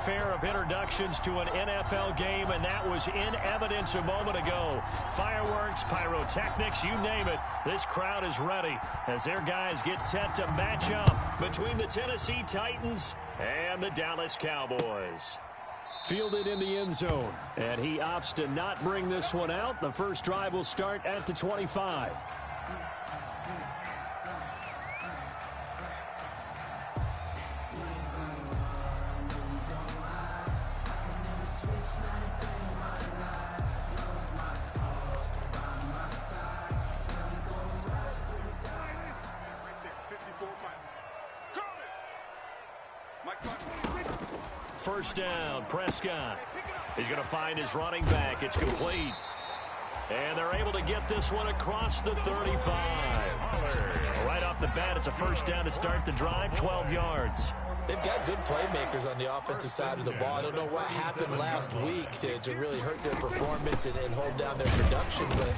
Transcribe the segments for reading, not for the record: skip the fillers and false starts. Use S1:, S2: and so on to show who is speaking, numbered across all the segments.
S1: fanfare of introductions to an NFL game, and that was in evidence a moment ago. Fireworks, pyrotechnics, you name it. This crowd is ready as their guys get set to match up between the Tennessee Titans and the Dallas Cowboys. Fielded in the end zone, and he opts to not bring this one out. The first drive will start at the 25. First down, Prescott. He's going to find his running back. It's complete. And they're able to get this one across the 35. Right off the bat, it's a first down to start the drive, 12 yards.
S2: They've got good playmakers on the offensive side of the ball. I don't know what happened last week to really hurt their performance and hold down their production, but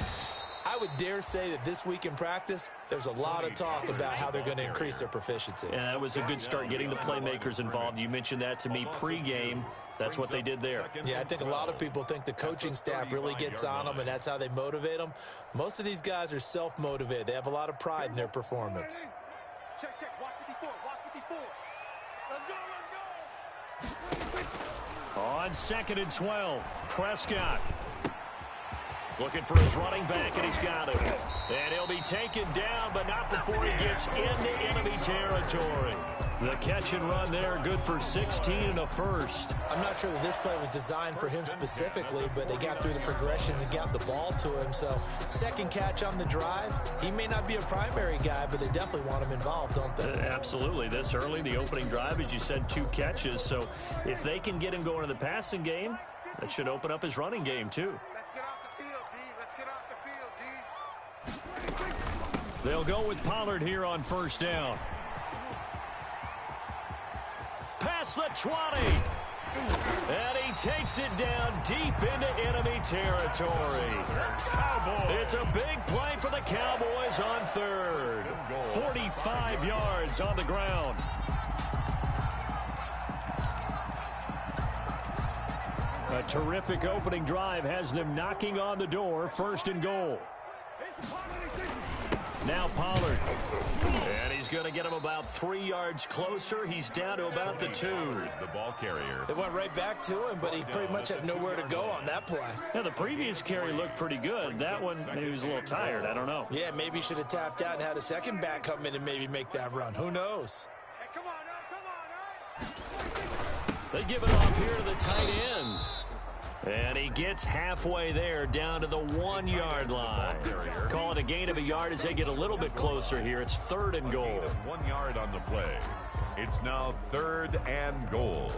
S2: I would dare say that this week in practice, there's a lot of talk about how they're going to increase their proficiency.
S1: Yeah, that was a good start getting the playmakers involved. You mentioned that to me pregame. That's what they did there.
S2: Yeah, I think a lot of people think the coaching staff really gets on them, and that's how they motivate them. Most of these guys are self-motivated. They have a lot of pride in their performance.
S3: Check. Watch 54. Watch 54. Let's go.
S1: On 2nd and 12, Prescott. Looking for his running back, and he's got it. And he'll be taken down, but not before he gets into enemy territory. The catch and run there, good for 16 and a first.
S2: I'm not sure that this play was designed for him specifically, but they got through the progressions and got the ball to him. So, second catch on the drive. He may not be a primary guy, but they definitely want him involved, don't they?
S1: Absolutely. This early, the opening drive, as you said, 2 catches. So, if they can get him going in the passing game, that should open up his running game, too.
S3: Let's get off the field, D. Let's get off the field, D.
S1: They'll go with Pollard here on first down. Past the 20. And he takes it down deep into enemy territory. It's a big play for the Cowboys on 3rd. 45 yards on the ground. A terrific opening drive has them knocking on the door, 1st and goal. Now Pollard. And he's going to get him about 3 yards closer. He's down to about the 2.
S4: The ball carrier.
S2: They went right back to him, but he pretty much had nowhere to go on that play.
S1: Yeah, the previous carry looked pretty good. That one, maybe he was a little tired. I don't know.
S2: Yeah, maybe he should have tapped out and had a second back come in and maybe make that run. Who knows?
S3: Hey, come on.
S1: They give it off here to the tight end. And he gets halfway there, down to the 1 yard line. Call it a gain of a yard as they get a little bit closer here. It's 3rd and goal.
S4: 1 yard on the play. It's now 3rd and goal.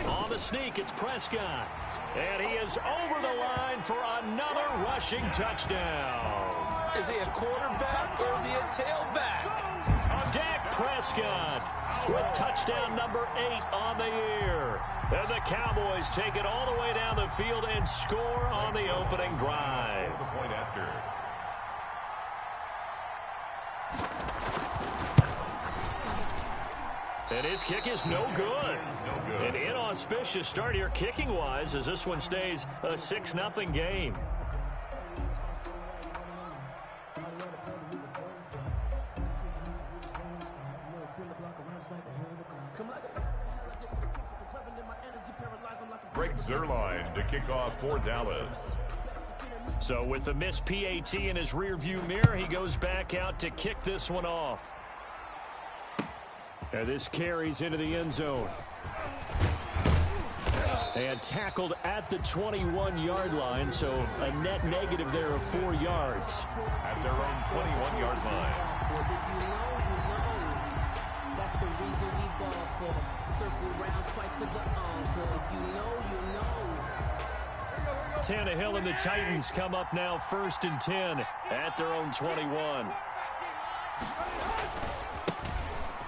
S1: On the sneak, it's Prescott. And he is over the line for another rushing touchdown.
S2: Is he a quarterback or is he a tailback?
S1: Dak Prescott with touchdown number 8 on the year. And the Cowboys take it all the way down the field and score on the opening drive.
S4: The point after.
S1: And his kick is no good. An inauspicious start here kicking-wise as this one stays a 6-0 game.
S4: Greg Zuerlein to kick off for Dallas.
S1: So with the missed PAT in his rearview mirror, he goes back out to kick this one off. And this carries into the end zone. And tackled at the 21-yard line, so a net negative there of 4 yards.
S4: At their own 21-yard line.
S5: That's the reason we ball for. Circle round twice for the encore. If you know, you know.
S1: Tannehill and the Titans come up now 1st and 10 at their own 21.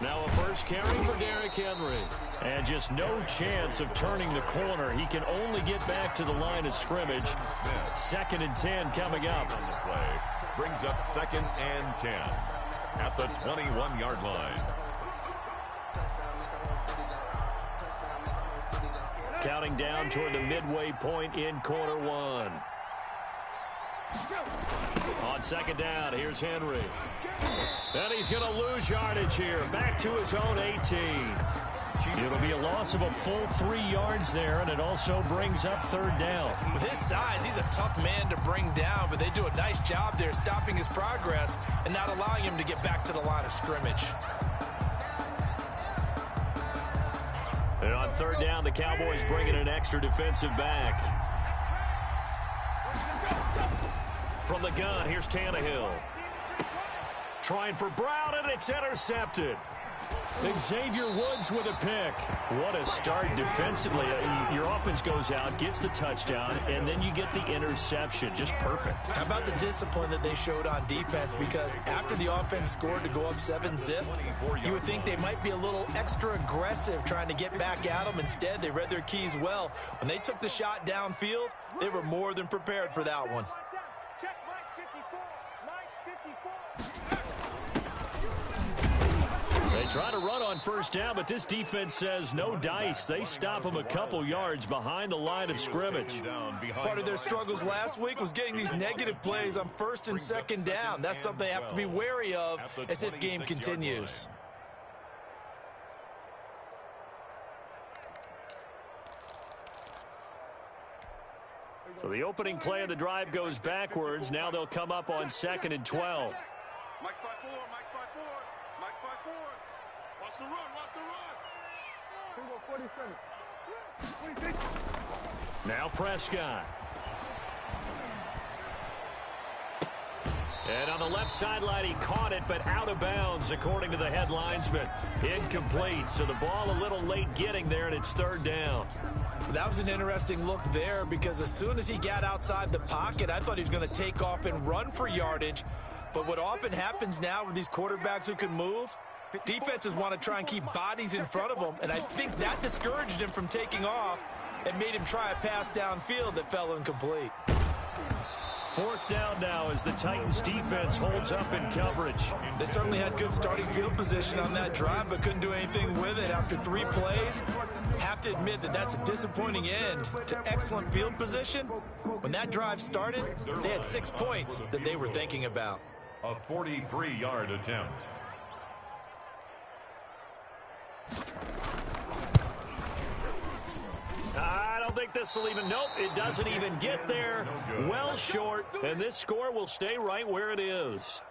S1: Now a first carry for Derrick Henry. And just no chance of turning the corner. He can only get back to the line of scrimmage. 2nd and 10 coming up.
S4: On the play. brings up 2nd and 10 at the 21-yard line.
S1: Counting down toward the midway point in quarter one. On 2nd down, here's Henry. And he's going to lose yardage here. Back to his own 18. It'll be a loss of a full 3 yards there, and it also brings up 3rd down.
S2: With his size, he's a tough man to bring down, but they do a nice job there stopping his progress and not allowing him to get back to the line of scrimmage.
S1: And on 3rd down, the Cowboys bring in an extra defensive back. From the gun, here's Tannehill. Trying for Brown, and it's intercepted. Xavier Woods with a pick. What a start defensively. Your offense goes out, gets the touchdown, and then you get the interception. Just perfect.
S2: How about the discipline that they showed on defense? Because after the offense scored to go up 7-zip, you would think they might be a little extra aggressive trying to get back at them. Instead, they read their keys well. When they took the shot downfield, they were more than prepared for that one.
S3: Check Mike 54. Mike 54.
S1: They try to run on 1st down, but this defense says no dice. They stop them a couple yards behind the line of scrimmage.
S2: Part of their struggles last week was getting these negative plays on 1st and 2nd down. That's something they have to be wary of as this game continues.
S1: So the opening play of the drive goes backwards. Now they'll come up on 2nd and 12.
S3: Mike's by 4. Mike's by 4. Mike's by 4. Watch the run. Watch the run. 47.
S1: Now Prescott. And on the left sideline, he caught it, but out of bounds, according to the head linesman. Incomplete, so the ball a little late getting there, and it's 3rd down.
S2: That was an interesting look there because as soon as he got outside the pocket, I thought he was going to take off and run for yardage. But what often happens now with these quarterbacks who can move, defenses want to try and keep bodies in front of them, and I think that discouraged him from taking off and made him try a pass downfield that fell incomplete.
S1: 4th down now as the Titans defense holds up in coverage.
S2: They certainly had good starting field position on that drive, but couldn't do anything with it after 3 plays. Have to admit that that's a disappointing end to excellent field position. When that drive started, they had 6 points that they were thinking about.
S4: A 43-yard attempt.
S1: I don't think this will even, nope, it doesn't even get there. Well short, and this score will stay right where it is.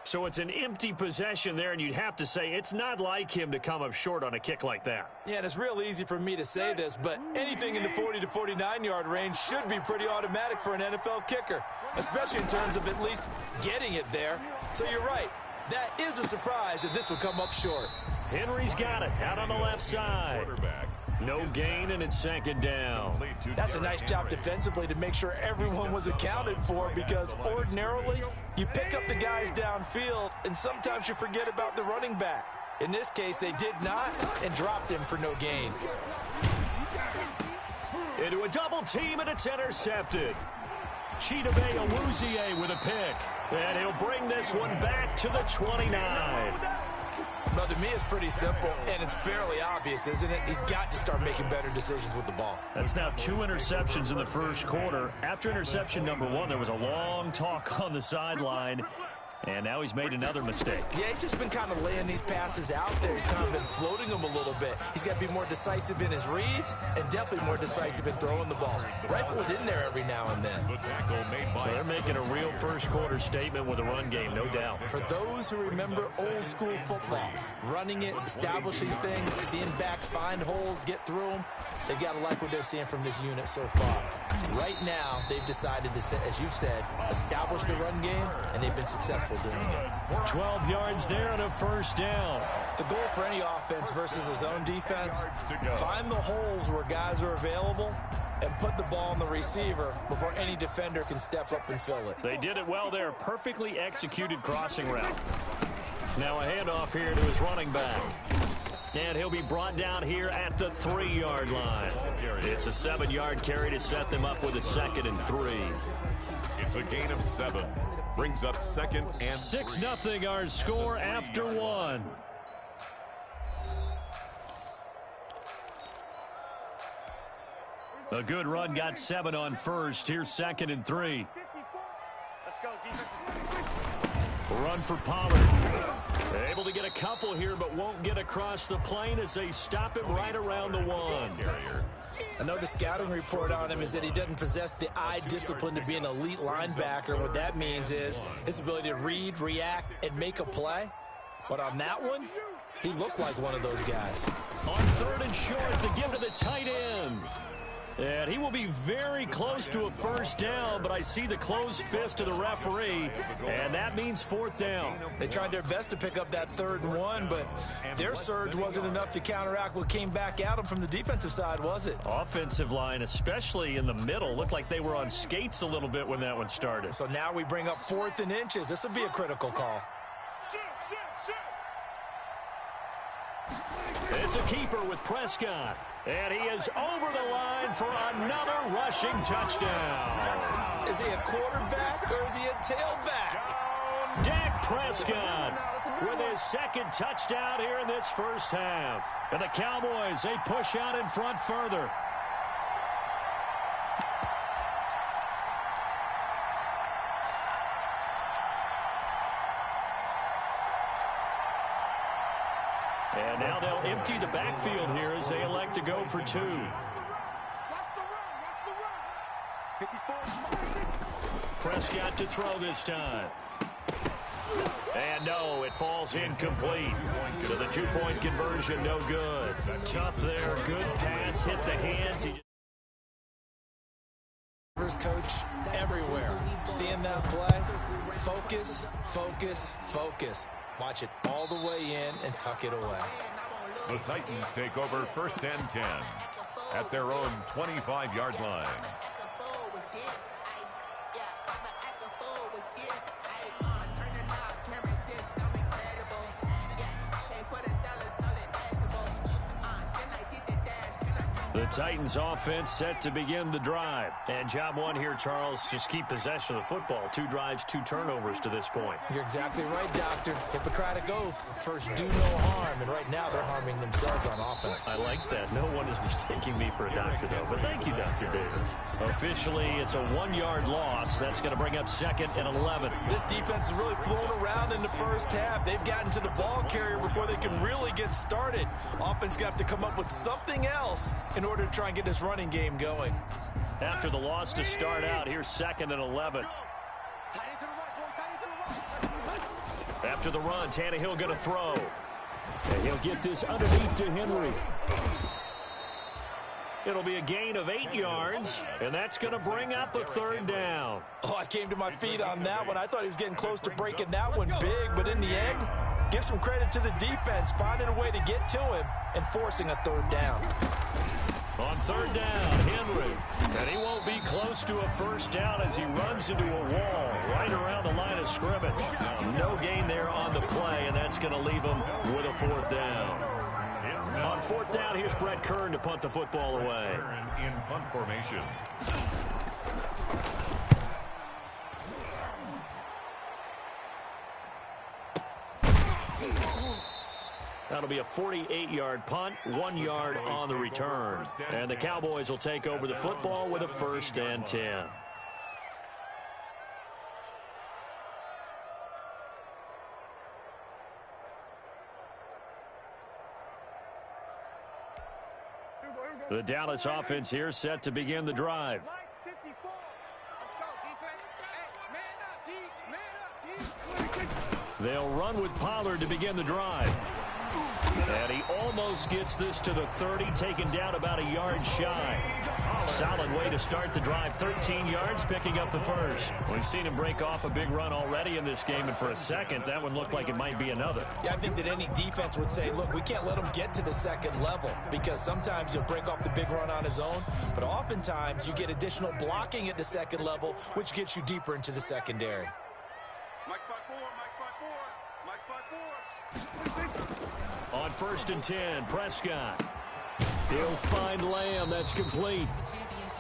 S1: So it's an empty possession there, and you'd have to say it's not like him to come up short on a kick like that.
S2: Yeah, and it's real easy for me to say this, but anything in the 40 to 49-yard range should be pretty automatic for an NFL kicker, especially in terms of at least getting it there. So you're right. That is a surprise that this would come up short.
S1: Henry's got it out on the left side. No gain, and it's 2nd down.
S2: That's a nice job defensively to make sure everyone was accounted for, because ordinarily you pick up the guys downfield and sometimes you forget about the running back. In this case, they did not and dropped him for no gain.
S1: Into a double team, and it's intercepted. Chidobe Awuzie with a pick. And he'll bring this one back to the 29.
S2: Well, to me, it's pretty simple, and it's fairly obvious, isn't it? He's got to start making better decisions with the ball.
S1: That's now 2 interceptions in the first quarter. After interception number 1, there was a long talk on the sideline. And now he's made another mistake.
S2: Yeah, he's just been kind of laying these passes out there. He's kind of been floating them a little bit. He's got to be more decisive in his reads and definitely more decisive in throwing the ball. Rifle it in there every now and then.
S1: They're making a real first quarter statement with a run game, no doubt.
S2: For those who remember old school football, running it, establishing things, seeing backs find holes, get through them, they've got to like what they're seeing from this unit so far. Right now, they've decided to, as you've said, establish the run game, and they've been successful doing it.
S1: 12 yards there and a first down.
S2: The goal for any offense versus a zone defense, find the holes where guys are available and put the ball on the receiver before any defender can step up and fill it.
S1: They did it well there. Perfectly executed crossing route. Now a handoff here to his running back. And he'll be brought down here at the 3-yard line. It's a 7-yard carry to set them up with a 2nd and 3.
S4: It's a gain of 7. brings up 2nd and
S1: 6-0 our score after one. A good run got 7 on first. Here's 2nd and 3.
S3: Let's go, defense.
S1: Run for Pollard. Able to get a couple here, but won't get across the plane as they stop him right around the 1.
S2: I know the scouting report on him is that he doesn't possess the eye discipline to be an elite linebacker. What that means is his ability to read, react, and make a play. But on that one, he looked like one of those guys.
S1: On 3rd and short to give to the tight end. And he will be very close to a first down, but I see the closed fist of the referee, and that means 4th down.
S2: They tried their best to pick up that 3rd and 1, but their surge wasn't enough to counteract what came back at them from the defensive side, was it?
S1: Offensive line, especially in the middle, looked like they were on skates a little bit when that one started.
S2: So now we bring up 4th and inches. This will be a critical call.
S1: It's a keeper with Prescott. And he is over the line for another rushing touchdown.
S2: Is he a quarterback or is he a tailback?
S1: Dak Prescott with his 2nd touchdown here in this first half. And the Cowboys, they push out in front further. And now they'll empty the backfield here as they elect to go for 2. Prescott to throw this time. And no, it falls incomplete. So the 2-point conversion, no good. Tough there, good pass, hit the hands.
S2: Coach everywhere. Seeing that play, focus, focus, focus. Watch it all the way in and tuck it away.
S4: The Titans take over 1st and 10 at their own 25-yard line.
S1: The Titans offense set to begin the drive. And job one here, Charles, just keep possession of the football. 2 drives, 2 turnovers to this point.
S2: You're exactly right, Doctor. Hippocratic oath. First, do no harm. And right now, they're harming themselves on offense.
S1: I like that. No one is mistaking me for a doctor, though. But thank you, Dr. Davis. Officially, it's a 1-yard loss. That's going to bring up 2nd and 11.
S2: This defense is really flown around in the first half. They've gotten to the ball carrier before they can really get started. Offense going to have to come up with something else in order to try and get this running game going.
S1: After the loss to start out, here's 2nd and 11. After the run, Tannehill going to throw. And he'll get this underneath to Henry. It'll be a gain of 8 yards, and that's going to bring up a 3rd down.
S2: Oh, I came to my feet on that one. I thought he was getting close to breaking that one big, but in the end, give some credit to the defense, finding a way to get to him and forcing a 3rd down.
S1: On 3rd down, Henry. And he won't be close to a first down as he runs into a wall right around the line of scrimmage. No gain there on the play, and that's going to leave him with a 4th down. On 4th down, here's Brett Kern to punt the football away.
S4: In punt formation.
S1: That'll be a 48-yard punt, 1 yard on the return. And the Cowboys will take over the football with a 1st and 10. The Dallas offense here set to begin the drive. They'll run with Pollard to begin the drive. And he almost gets this to the 30, taken down about a yard shy. Solid way to start the drive. 13 yards, picking up the first. We've seen him break off a big run already in this game, and for a second, that one looked like it might be another.
S2: Yeah, I think that any defense would say, look, we can't let him get to the second level, because sometimes he'll break off the big run on his own, but oftentimes you get additional blocking at the second level, which gets you deeper into the secondary.
S3: Mike 5-4, Mike 5-4, Mike 5-4.
S1: On 1st and 10, Prescott. He'll find Lamb. That's complete.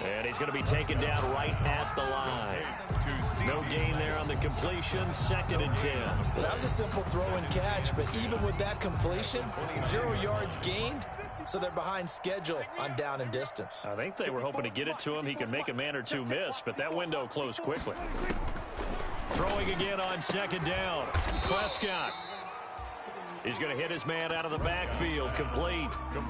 S1: And he's going to be taken down right at the line. No gain there on the completion. 2nd and 10.
S2: Well, that was a simple throw and catch, but even with that completion, 0 yards gained, so they're behind schedule on down and distance.
S1: I think they were hoping to get it to him. He could make a man or two miss, but that window closed quickly. Throwing again on 2nd down. Prescott. He's going to hit his man out of the backfield. Complete.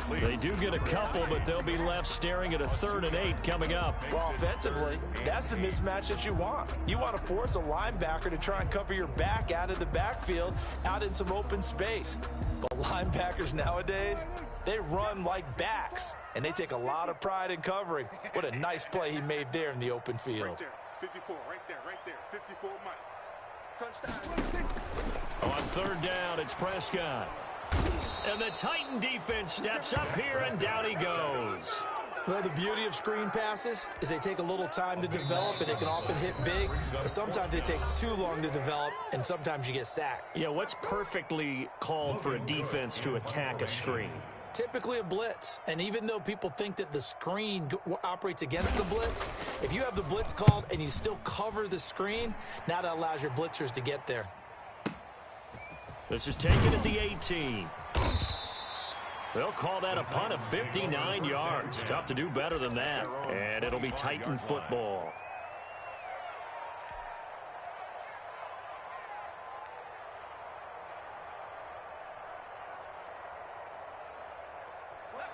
S1: They do get a couple, but they'll be left staring at a 3rd and 8 coming up.
S2: Well, offensively, that's the mismatch that you want. You want to force a linebacker to try and cover your back out of the backfield, out in some open space. But linebackers nowadays, they run like backs, and they take a lot of pride in covering. What a nice play he made there in the open field.
S3: Right there, 54, right there, 54, Mike. Touchdown.
S1: On 3rd down, it's Prescott. And the Titan defense steps up here, and down he goes.
S2: Well, the beauty of screen passes is they take a little time to develop, and they can often hit big, but sometimes they take too long to develop, and sometimes you get sacked.
S1: Yeah, what's perfectly called for a defense to attack a screen?
S2: Typically a blitz, and even though people think that the screen operates against the blitz, if you have the blitz called and you still cover the screen, now that allows your blitzers to get there.
S1: This is taken at the 18. They'll call that a punt of 59 yards. Tough to do better than that. And it'll be Titan football.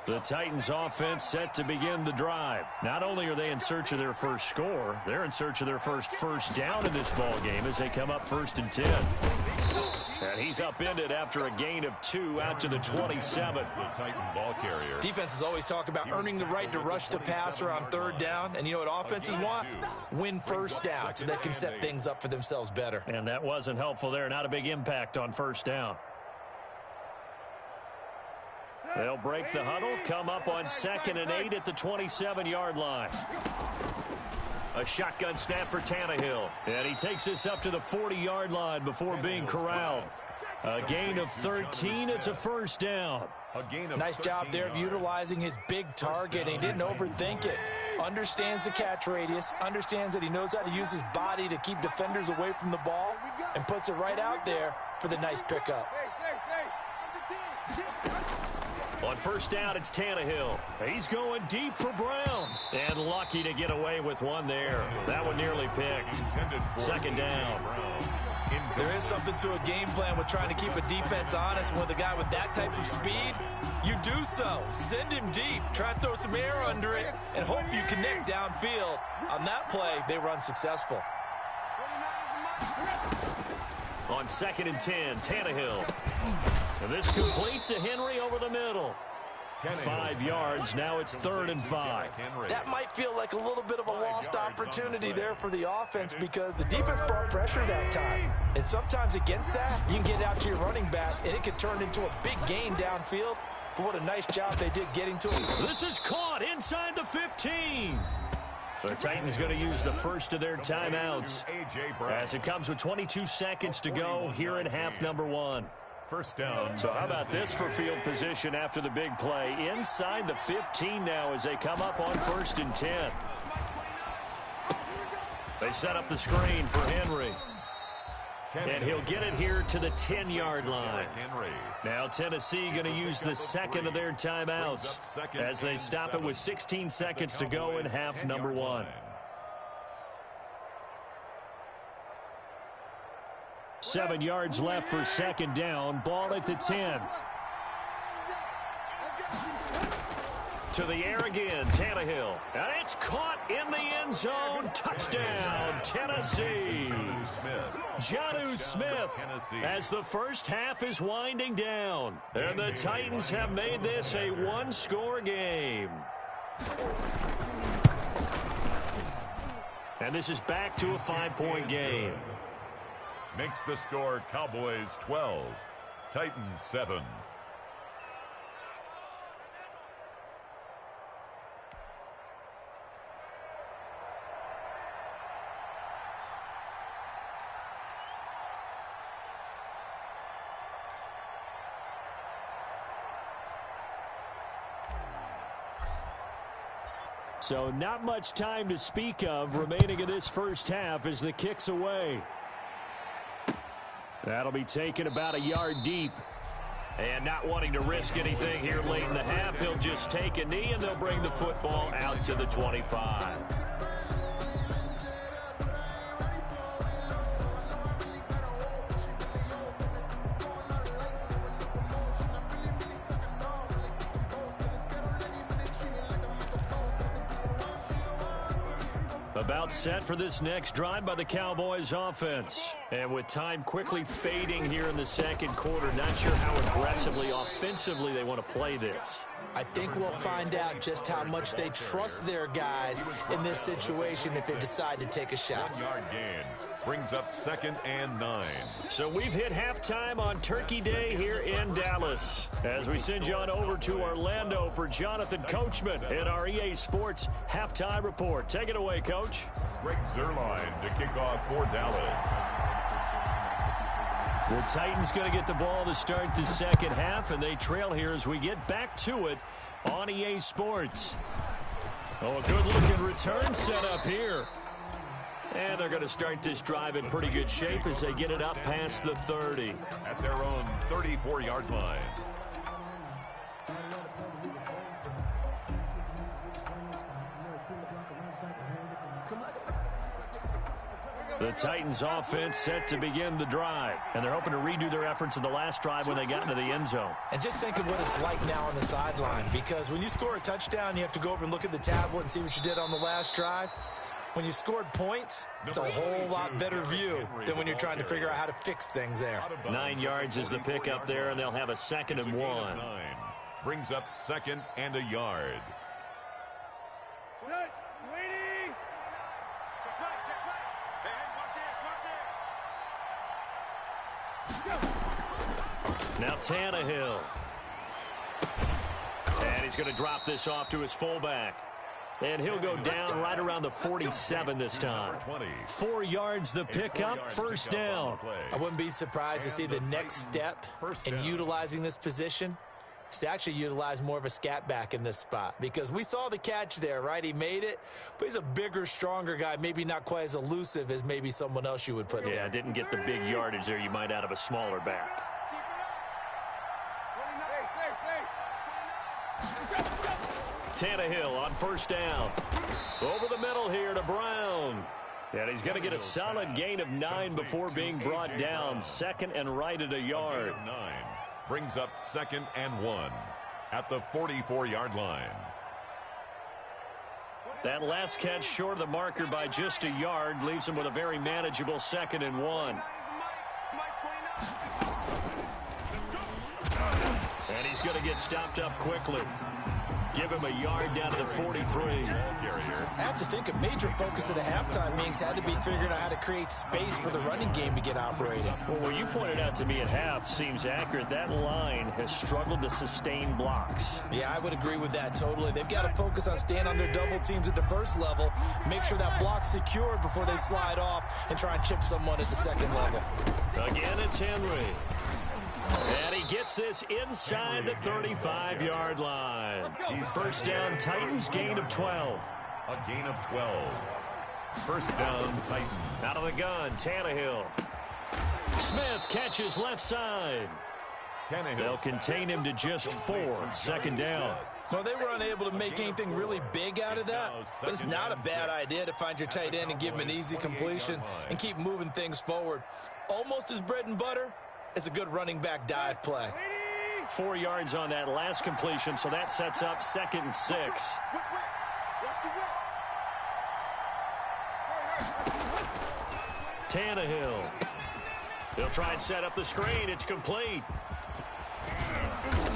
S1: The Titans offense set to begin the drive. Not only are they in search of their first score, they're in search of their first down in this ball game as they come up 1st and 10. And he's upended after a gain of 2 out to the 27.
S4: The Titan ball carrier.
S2: Defenses always talk about earning the right to rush the passer on 3rd down, and you know what offenses want? Win 1st down so they can set things up for themselves better.
S1: And that wasn't helpful there. Not a big impact on 1st down. They'll break the huddle, come up on 2nd and 8 at the 27-yard line. A shotgun snap for Tannehill. And he takes this up to the 40-yard line before being corralled. A gain of 13. It's a 1st down.
S2: Nice job there of utilizing his big target. He didn't overthink it. Understands the catch radius. Understands that he knows how to use his body to keep defenders away from the ball. And puts it right out there for the nice pickup.
S1: On 1st down, it's Tannehill. He's going deep for Brown. And lucky to get away with one there. That one nearly picked. 2nd down.
S2: There is something to a game plan with trying to keep a defense honest. With a guy with that type of speed, you do so. Send him deep. Try and throw some air under it and hope you connect downfield. On that play, they run successful.
S1: On 2nd and 10, Tannehill. And this completes a Henry over the middle. 5 yards. Now it's 3rd and 5.
S2: That might feel like a little bit of a lost opportunity there for the offense because the defense brought pressure that time. And sometimes against that, you can get out to your running back, and it can turn into a big gain downfield. But what a nice job they did getting to him.
S1: This is caught inside the 15. The Titans going to use the first of their timeouts as it comes with 22 seconds to go here in half number 1.
S4: 1st down.
S1: So how about this for field position after the big play? Inside the 15 now as they come up on 1st and 10. They set up the screen for Henry. And he'll get it here to the 10-yard line. Now Tennessee going to use the second of their timeouts as they stop it with 16 seconds to go in half number 1. 7 yards left for 2nd down. Ball at the 10. To the air again, Tannehill. And it's caught in the end zone. Touchdown, Tennessee. Jonnu Smith as the first half is winding down. And the Titans have made this a one-score game. And this is back to a 5-point game.
S4: Makes the score Cowboys 12, Titans 7.
S1: So not much time to speak of remaining in this first half as the kick's away. That'll be taken about a yard deep. And not wanting to risk anything here late in the half, he'll just take a knee and they'll bring the football out to the 25. About set for this next drive by the Cowboys offense. And with time quickly fading here in the second quarter, not sure how aggressively, offensively they want to play this.
S2: I think we'll find out just how much they trust their guys in this situation if they decide to take a shot.
S4: 1-yard gain brings up 2nd and 9.
S1: So we've hit halftime on Turkey Day here in Dallas. As we send you on over to Orlando for Jonathan Coachman in our EA Sports Halftime Report. Take it away, Coach.
S4: Greg Zuerlein to kick off for Dallas.
S1: The Titans going to get the ball to start the second half, and they trail here as we get back to it on EA Sports. Oh, a good-looking return set up here. And they're going to start this drive in pretty good shape as they get it up past the 30.
S4: At their own 34-yard line.
S1: The Titans offense set to begin the drive. And they're hoping to redo their efforts in the last drive when they got into the end zone.
S2: And just think of what it's like now on the sideline, because when you score a touchdown, you have to go over and look at the tablet and see what you did on the last drive. When you scored points, it's a whole lot better view than when you're trying to figure out how to fix things there.
S1: 9 yards is the pickup there, and they'll have a 2nd and 1.
S4: Brings up 2nd and a yard.
S1: Now Tannehill. And he's going to drop this off to his fullback. And he'll go down right around the 47 this time. 4 yards the pickup, first down.
S2: I wouldn't be surprised to see the next step in utilizing this position is to actually utilize more of a scat back in this spot, because we saw the catch there, right? He made it, but he's a bigger, stronger guy, maybe not quite as elusive as maybe someone else you would put there.
S1: Yeah, didn't get the big yardage there you might out of a smaller back. Tannehill on first down. Over the middle here to Brown. And he's going to get a solid gain of 9 before being brought down. 2nd and right at a yard.
S4: 9 brings up 2nd and 1 at the 44-yard line.
S1: That last catch short of the marker by just a yard leaves him with a very manageable 2nd and 1. And he's going to get stopped up quickly. Give him a yard down to the 43.
S2: I have to think a major focus of the halftime meetings had to be figuring out how to create space for the running game to get operating.
S1: Well, what you pointed out to me at half seems accurate. That line has struggled to sustain blocks.
S2: Yeah, I would agree with that totally. They've got to focus on staying on their double teams at the first level, make sure that block's secured before they slide off and try and chip someone at the second level.
S1: Again, it's Henry. And he gets this inside the 35-yard line. First down, Titans, gain of 12.
S4: A gain of 12. First down, Titans.
S1: Out of the gun, Tannehill. Smith catches left side.
S4: Tannehill.
S1: They'll contain him to just 4. 2nd down.
S2: Well, they were unable to make anything really big out of that, but it's not a bad idea to find your tight end and give him an easy completion and keep moving things forward. Almost his bread and butter. It's a good running back dive play.
S1: 4 yards on that last completion, so that sets up 2nd and 6. Tannehill. They'll try and set up the screen. It's complete.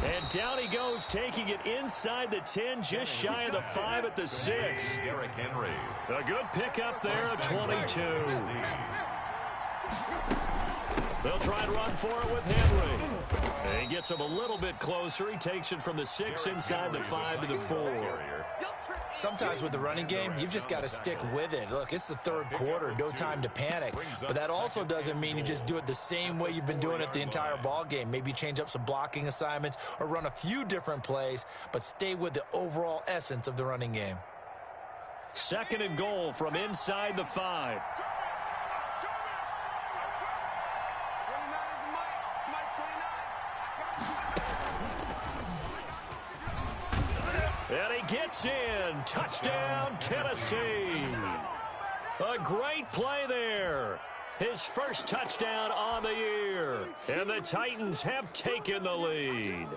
S1: And down he goes, taking it inside the 10, just shy of the 5 at the 6.
S4: Derrick Henry.
S1: A good pickup there, a 22. They'll try and run for it with Henry. And he gets him a little bit closer. He takes it from the 6 inside the 5 to the 4.
S2: Sometimes with the running game, you've just got to stick with it. Look, it's the third quarter, no time to panic. But that also doesn't mean you just do it the same way you've been doing it the entire ball game. Maybe change up some blocking assignments or run a few different plays, but stay with the overall essence of the running game.
S1: Second and goal from inside the 5. And he gets in. Touchdown, Tennessee. A great play there. His first touchdown on the year. And the Titans have taken the lead.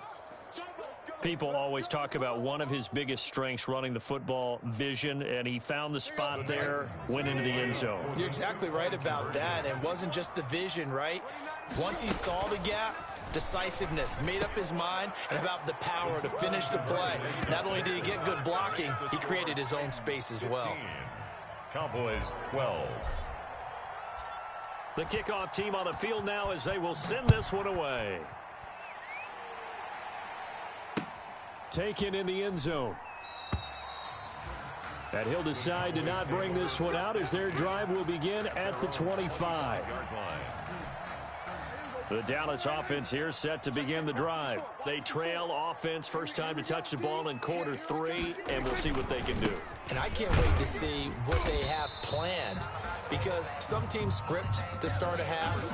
S1: People always talk about one of his biggest strengths running the football, vision, and he found the spot there, went into the end zone.
S2: You're exactly right about that. And it wasn't just the vision, right? Once he saw the gap, decisiveness, made up his mind, and about the power to finish the play. Not only did he get good blocking, he created his own space as well.
S4: Cowboys 12.
S1: The kickoff team on the field now as they will send this one away. Taken in the end zone. And he'll decide to not bring this one out as their drive will begin at the 25. The Dallas offense here set to begin the drive. They trail offense first time to touch the ball in quarter 3, and we'll see what they can do.
S2: And I can't wait to see what they have planned, because some teams script to start a half.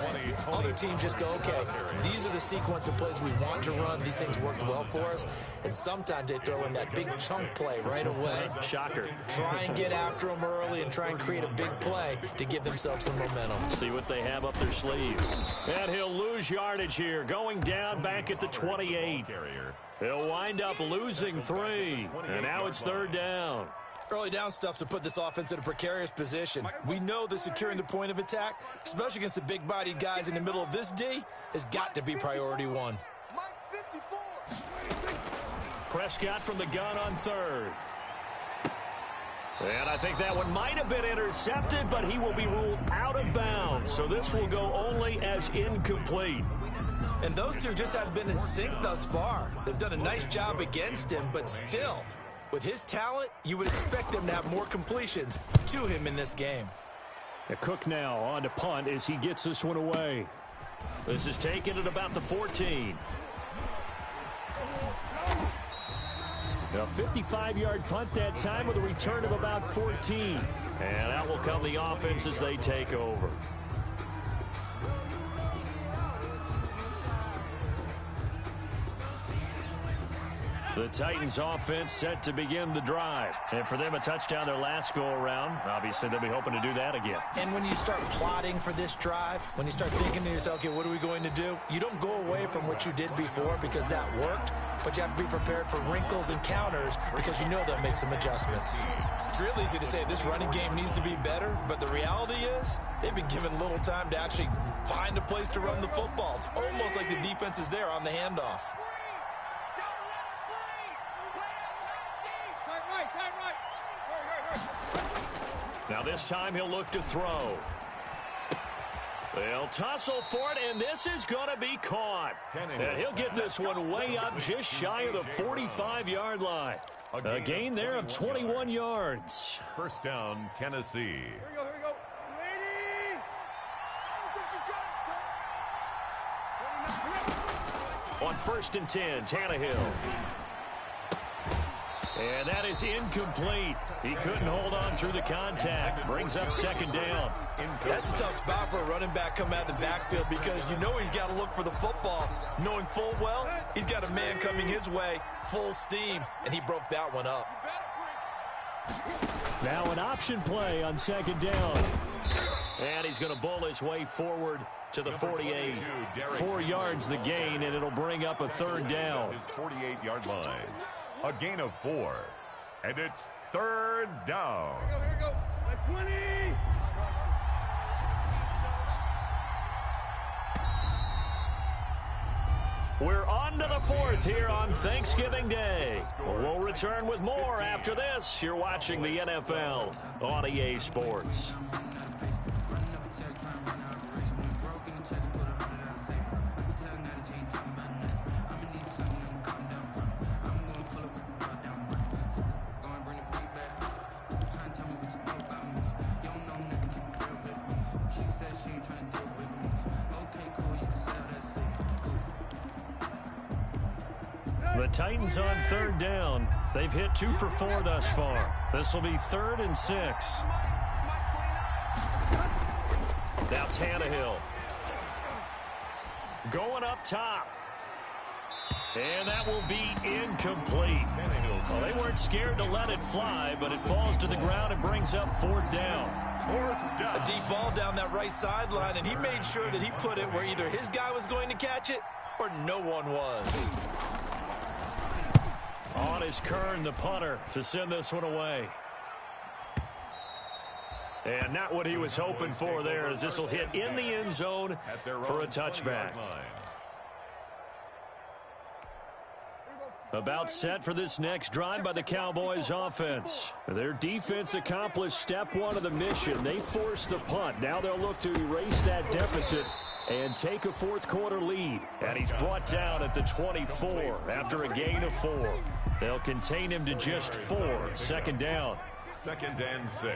S2: Other teams just go, okay, these are the sequence of plays we want to run. These things worked well for us. And sometimes they throw in that big chunk play right away.
S1: Shocker.
S2: Try and get after them early and try and create a big play to give themselves some momentum.
S1: See what they have up their sleeve. And he'll lose yardage here, going down back at the 28. He'll wind up losing 3. And now it's third down.
S2: Early down stuff's to put this offense in a precarious position. We know that securing the point of attack, especially against the big-bodied guys in the middle of this D, has got to be priority 1.
S1: Prescott from the gun on third. And I think that one might have been intercepted, but he will be ruled out of bounds. So this will go only as incomplete.
S2: And those two just haven't been in sync thus far. They've done a nice job against him, but still, with his talent, you would expect them to have more completions to him in this game.
S1: Cook now on to punt as he gets this one away. This is taken at about the 14. A 55-yard punt that time with a return of about 14. And out will come the offense as they take over. The Titans offense set to begin the drive. And for them, a touchdown their last go-around. Obviously, they'll be hoping to do that again.
S2: And when you start plotting for this drive, when you start thinking to yourself, okay, what are we going to do? You don't go away from what you did before because that worked, but you have to be prepared for wrinkles and counters because you know they'll make some adjustments. It's real easy to say this running game needs to be better, but the reality is they've been given little time to actually find a place to run the football. It's almost like the defense is there on the handoff.
S1: Now this time he'll look to throw. They'll tussle for it, and this is going to be caught. And he'll get this one way up just shy of the 45-yard line. A gain there of 21 yards.
S4: First down, Tennessee.
S3: Here we go. Ready?
S1: On 1st and 10, Tannehill. And that is incomplete. He couldn't hold on through the contact. Brings up second down.
S2: That's a tough spot for a running back coming out of the backfield because you know he's got to look for the football, knowing full well he's got a man coming his way, full steam, and he broke that one up.
S1: Now an option play on second down. And he's going to bowl his way forward to the 48. 4 yards the gain, and it'll bring up a third down.
S4: His 48-yard line. A gain of 4. And it's third down.
S3: Here we go. Like 20.
S1: We're on to the 4th here on Thanksgiving Day. We'll return with more after this. You're watching the NFL on EA Sports. The Titans on third down. They've hit 2 for 4 thus far. This will be 3rd and 6. Now Tannehill. Going up top. And that will be incomplete. Well, they weren't scared to let it fly, but it falls to the ground and brings up 4th down.
S2: A deep ball down that right sideline, and he made sure that he put it where either his guy was going to catch it or no one was.
S1: On is Kern, the punter, to send this one away. And not what he was hoping for there, as this will hit in the end zone for a touchback. About set for this next drive by the Cowboys offense. Their defense accomplished step 1 of the mission. They forced the punt. Now they'll look to erase that deficit and take a 4th quarter lead. And he's brought down at the 24 after a gain of 4. They'll contain him to just 4. 2nd down.
S4: 2nd and 6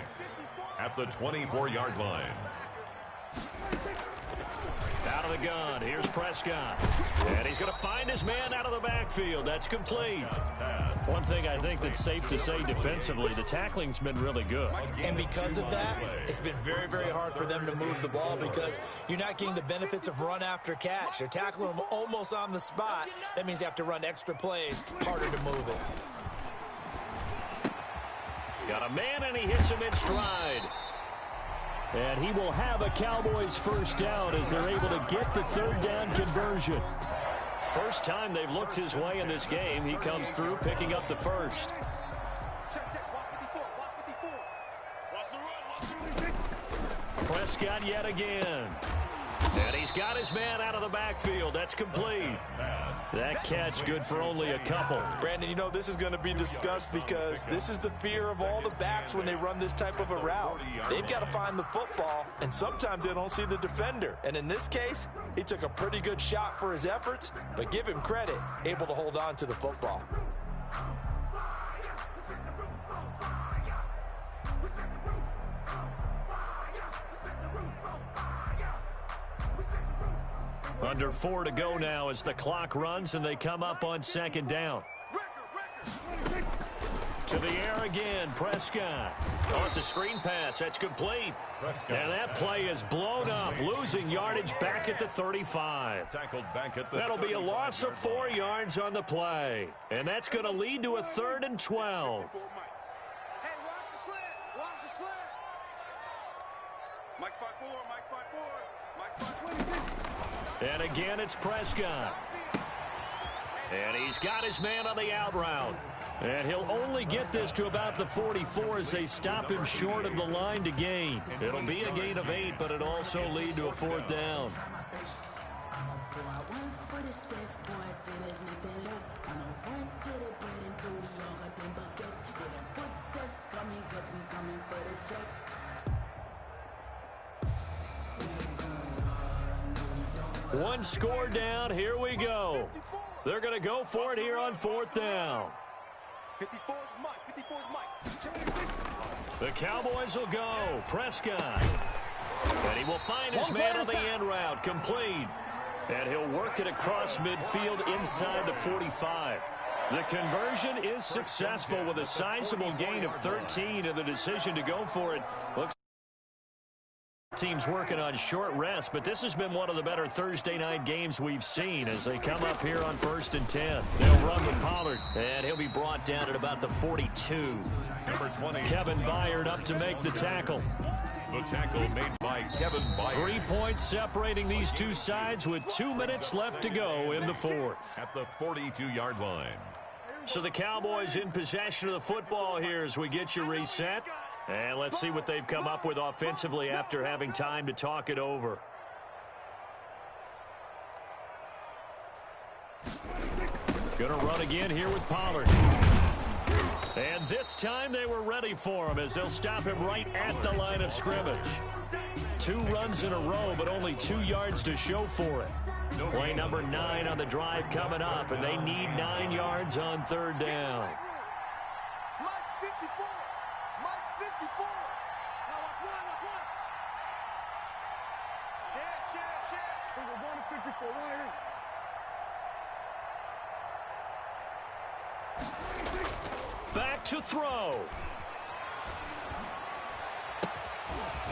S4: at the 24-yard line.
S1: Out of the gun. Here's Prescott. And he's going to find his man out of the backfield. That's complete. One thing I think that's safe to say defensively, the tackling's been really good.
S2: And because of that, it's been very, very hard for them to move the ball because you're not getting the benefits of run after catch. They're tackling them almost on the spot. That means you have to run extra plays, harder to move it.
S1: Got a man, and he hits him in stride. And he will have a Cowboys 1st down as they're able to get the 3rd down conversion. First time they've looked his way in this game. He comes through picking up the 1st. Prescott yet again. And he's got his man out of the backfield. That's complete. That catch good for only a couple.
S2: Brandon, you know, this is going to be discussed because this is the fear of all the backs when they run this type of a route. They've got to find the football, and sometimes they don't see the defender. And in this case, he took a pretty good shot for his efforts, but give him credit, able to hold on to the football.
S1: Under 4 to go now as the clock runs and they come up on 2nd down. To the air again, Prescott. Oh, it's a screen pass. That's complete. And that play is blown up, losing yardage back at the 35. That'll be a loss of 4 yards on the play. And that's going to lead to a 3rd and 12.
S3: Hey, watch the slant. Watch the slant. Mike 5-4, Mike 5-4, Mike 5-4.
S1: And again, it's Prescott. And he's got his man on the out route. And he'll only get this to about the 44 as they stop him short of the line to gain. It'll be a gain of 8, but it'll also lead to a 4th down. One score down. Here we go. They're going to go for it here on 4th down.
S3: 54 is Mike. 54 is Mike.
S1: The Cowboys will go. Prescott. And he will find his man on the end route. Complete. And he'll work it across midfield inside the 45. The conversion is successful with a sizable gain of 13, and the decision to go for it looks team's working on short rest, but this has been one of the better Thursday night games we've seen as they come up here on 1st and 10. They'll run with Pollard, and he'll be brought down at about the 42.
S4: Number 20.
S1: Kevin Byard up to make the tackle.
S4: The tackle made by Kevin Byard.
S1: 3 points separating these two sides with 2 minutes left to go in the 4th.
S4: At the 42-yard line.
S1: So the Cowboys in possession of the football here as we get you reset. And let's see what they've come up with offensively after having time to talk it over. Going to run again here with Pollard. And this time they were ready for him as they'll stop him right at the line of scrimmage. 2 runs in a row, but only 2 yards to show for it. Play number 9 on the drive coming up, and they need 9 yards on 3rd down.
S3: Mike 54. Mike 54. Now watch one. Check. We're going to 54 right here.
S1: back to throw.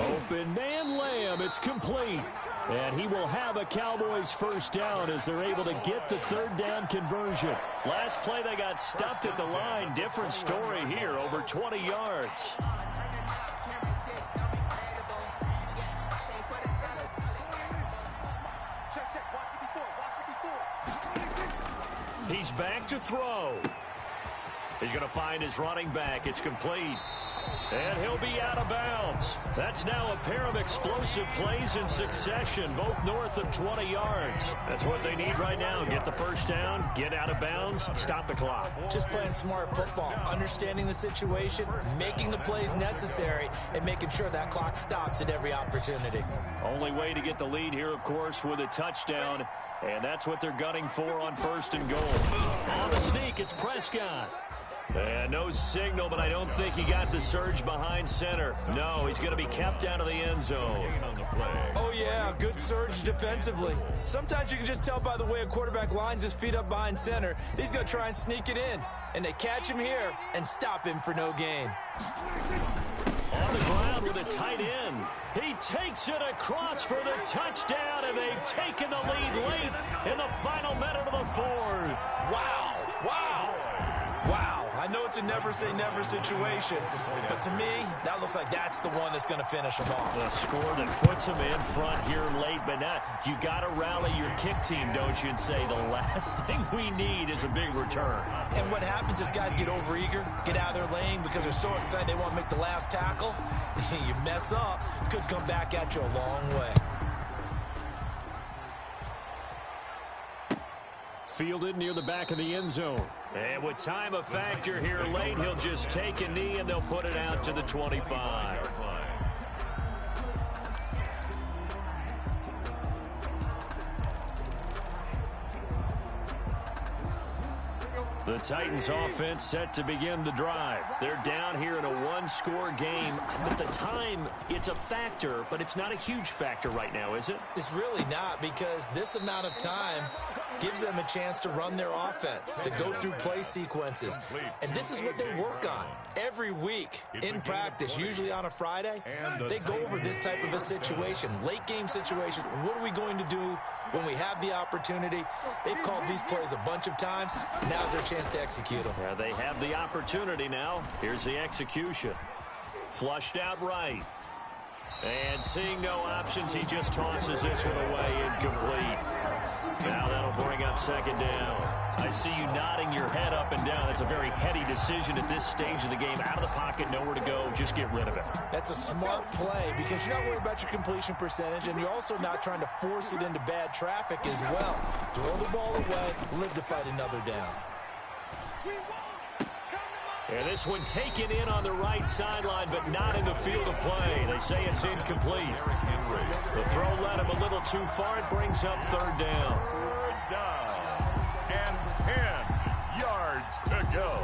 S1: Open man Lamb, it's complete. And he will have a Cowboys first down as they're able to get the third down conversion. Last play they got stuffed at the line. Different story here, over 20 yards. He's back to throw. He's going to find his running back. It's complete. And he'll be out of bounds. That's now a pair of explosive plays in succession, both north of 20 yards. That's what they need right now. Get the first down, get out of bounds, stop the clock.
S2: Just playing smart football, understanding the situation, making the plays necessary, and making sure that clock stops at every opportunity.
S1: Only way to get the lead here, of course, with a touchdown, and that's what they're gunning for on 1st and goal. On the sneak, it's Prescott. And no signal, but I don't think he got the surge behind center. No, he's going to be kept out of the end zone.
S2: Oh, yeah, good surge defensively. Sometimes you can just tell by the way a quarterback lines his feet up behind center. He's going to try and sneak it in. And they catch him here and stop him for no gain.
S1: On the ground with a tight end. He takes it across for the touchdown, and they've taken the lead late in the final minute of the 4th.
S2: Wow, wow. Wow, I know it's a never-say-never situation, but to me, that looks like that's the one that's going to finish them off.
S1: The score that puts them in front here late, but not. You got to rally your kick team, don't you, and say the last thing we need is a big return.
S2: And what happens is guys get overeager, get out of their lane because they're so excited they want to make the last tackle. You mess up, could come back at you a long way.
S1: Fielded near the back of the end zone. And with time a factor here late, he'll just take a knee and they'll put it out to the 25. The Titans offense set to begin the drive. They're down here in a one-score game. But the time, it's a factor, but it's not a huge factor right now, is it?
S2: It's really not, because this amount of time gives them a chance to run their offense, to go through play sequences. And this is what they work on every week in practice, usually on a Friday. They go over this type of a situation, late game situation. What are we going to do when we have the opportunity? They've called these plays a bunch of times. Now's their chance to execute them.
S1: Yeah, they have the opportunity now. Here's the execution. Flushed out right. And seeing no options, he just tosses this one away, incomplete. Now that'll bring up 2nd down. I see you nodding your head up and down. That's a very heady decision at this stage of the game. Out of the pocket, nowhere to go. Just get rid of it.
S2: That's a smart play because you're not worried about your completion percentage, and you're also not trying to force it into bad traffic as well. Throw the ball away, live to fight another down.
S1: And this one taken in on the right sideline, but not in the field of play. They say it's incomplete. The throw led him a little too far. It brings up 3rd down.
S4: 3rd down and 10 yards to go.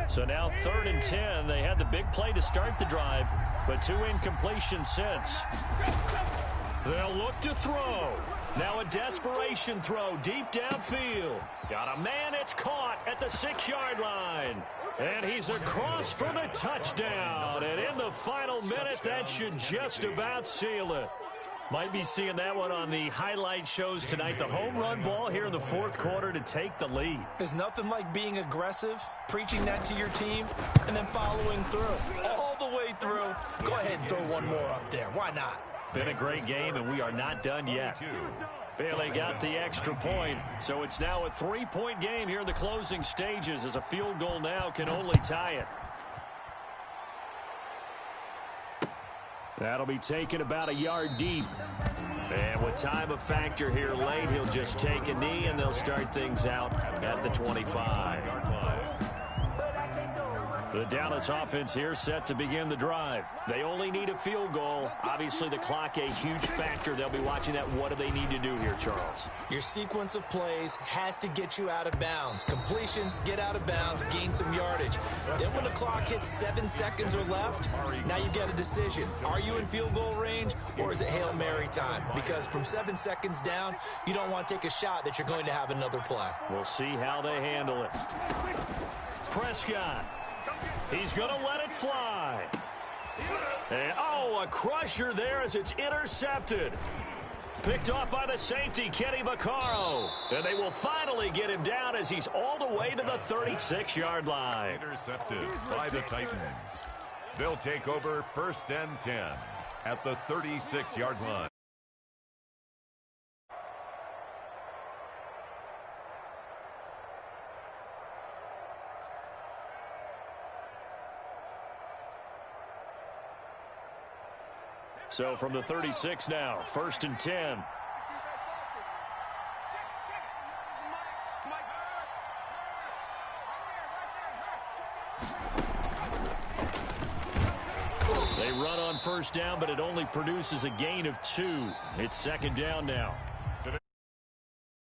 S1: So now 3rd and 10. They had the big play to start the drive, but 2 incompletions since. They'll look to throw. Now a desperation throw deep downfield. Got a man, it's caught at the 6-yard line. And he's across for the touchdown. And in the final minute, that should just about seal it. Might be seeing that one on the highlight shows tonight. The home run ball here in the 4th quarter to take the lead.
S2: There's nothing like being aggressive, preaching that to your team, and then following through. All the way through. Go ahead and throw one more up there. Why not?
S1: Been a great game, and we are not done yet. Bailey got the extra point, so it's now a 3-point game here in the closing stages, as a field goal now can only tie it. That'll be taken about a yard deep. And with time a factor here late, he'll just take a knee, and they'll start things out at the 25. The Dallas offense here set to begin the drive. They only need a field goal. Obviously, the clock a huge factor. They'll be watching that. What do they need to do here, Charles?
S2: Your sequence of plays has to get you out of bounds. Completions, get out of bounds, gain some yardage. Then when the clock hits 7 seconds or left, now you get a decision. Are you in field goal range, or is it Hail Mary time? Because from 7 seconds down, you don't want to take a shot that you're going to have another play.
S1: We'll see how they handle it. Prescott. He's going to let it fly. And, oh, a crusher there as it's intercepted. Picked off by the safety, Kenny Vaccaro. And they will finally get him down as he's all the way to the 36-yard line.
S4: Intercepted by the Titans. They'll take over 1st and 10 at the 36-yard line.
S1: So from the 36 now, 1st and 10. They run on 1st down, but it only produces a gain of 2. It's 2nd down now.